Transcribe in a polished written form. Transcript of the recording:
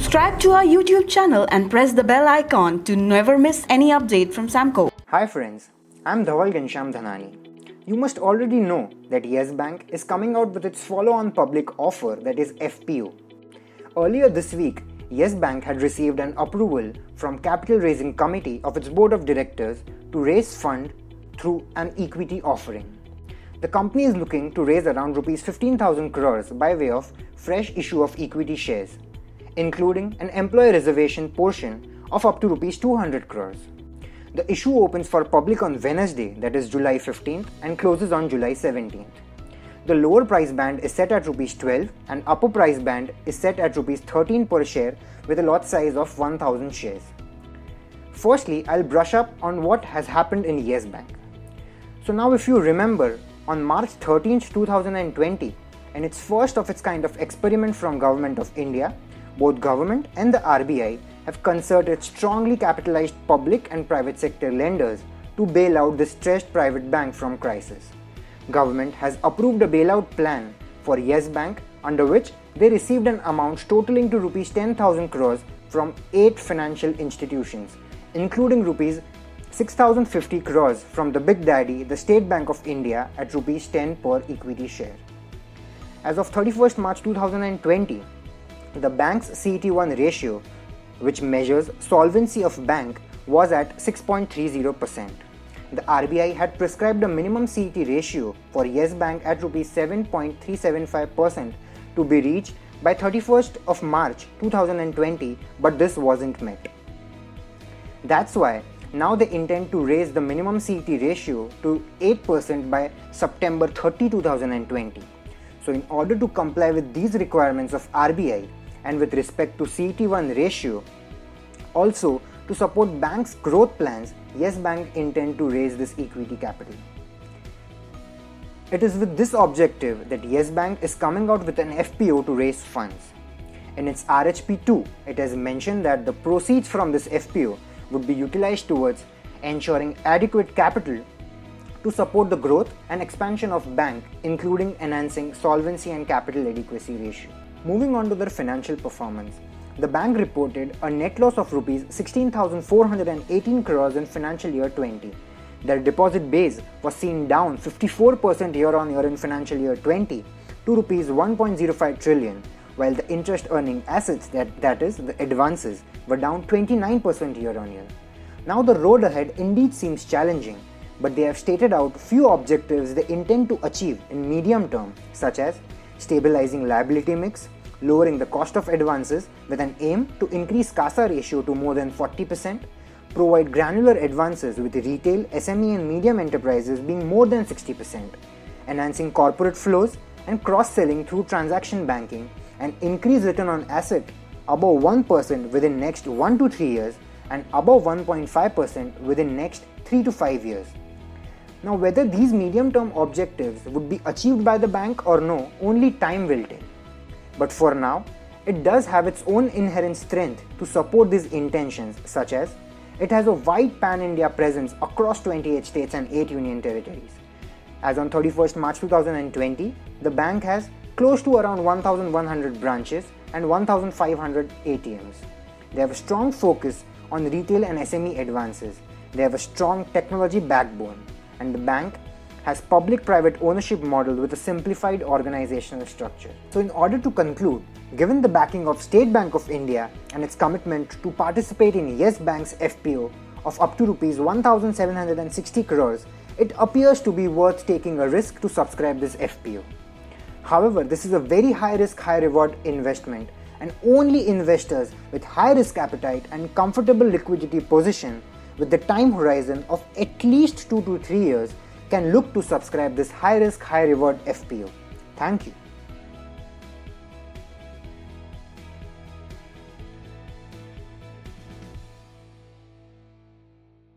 Subscribe to our YouTube channel and press the bell icon to never miss any update from Samco. Hi friends, I'm Dhawal Dhanani. You must already know that Yes Bank is coming out with its follow-on public offer, that is FPO. Earlier this week, Yes Bank had received an approval from Capital Raising Committee of its Board of Directors to raise fund through an equity offering. The company is looking to raise around Rs 15,000 crores by way of fresh issue of equity shares, including an employee reservation portion of up to Rs 200 crores. The issue opens for public on Wednesday, that is July 15th, and closes on July 17th. The lower price band is set at Rs 12 and upper price band is set at Rs 13 per share with a lot size of 1000 shares. Firstly, I'll brush up on what has happened in Yes Bank. So now if you remember, on March 13th, 2020, in its first of its kind of experiment from Government of India, both government and the RBI have concerted strongly capitalized public and private sector lenders to bail out the stressed private bank from crisis. Government has approved a bailout plan for Yes Bank, under which they received an amount totaling to Rs 10,000 crores from 8 financial institutions, including Rs 6,050 crores from the Big Daddy, the State Bank of India, at Rs 10 per equity share. As of 31st March 2020, the bank's CET1 ratio, which measures solvency of bank, was at 6.30%. The RBI had prescribed a minimum CET ratio for Yes Bank at Rs 7.375% to be reached by 31st of March 2020, but this wasn't met. That's why now they intend to raise the minimum CET ratio to 8% by September 30, 2020. So in order to comply with these requirements of RBI and with respect to CET1 ratio, also to support bank's growth plans, Yes Bank intend to raise this equity capital. It is with this objective that Yes Bank is coming out with an FPO to raise funds. In its RHP2, it has mentioned that the proceeds from this FPO would be utilized towards ensuring adequate capital to support the growth and expansion of bank, including enhancing solvency and capital adequacy ratio. Moving on to their financial performance, the bank reported a net loss of Rs 16,418 crores in financial year 20. Their deposit base was seen down 54% year-on-year in financial year 20 to Rs 1.05 trillion, while the interest earning assets, that is the advances, were down 29% year-on-year. Now the road ahead indeed seems challenging, but they have stated out few objectives they intend to achieve in medium term, such as stabilizing liability mix, lowering the cost of advances with an aim to increase CASA ratio to more than 40%, provide granular advances with retail, SME and medium enterprises being more than 60%, enhancing corporate flows and cross-selling through transaction banking, and increase return on asset above 1% within next 1 to 3 years and above 1.5% within next 3 to 5 years. Now whether these medium-term objectives would be achieved by the bank or no, only time will tell. But for now, it does have its own inherent strength to support these intentions, such as it has a wide pan-India presence across 28 states and 8 union territories. As on 31st March 2020, the bank has close to around 1,100 branches and 1,500 ATMs. They have a strong focus on retail and SME advances. They have a strong technology backbone, and the bank has public-private ownership model with a simplified organizational structure. So in order to conclude, given the backing of State Bank of India and its commitment to participate in Yes Bank's FPO of up to Rs 1,760 crores, it appears to be worth taking a risk to subscribe this FPO. However, this is a very high risk, high reward investment, and only investors with high risk appetite and comfortable liquidity position with the time horizon of at least 2 to 3 years can look to subscribe this high risk, high reward FPO. Thank you.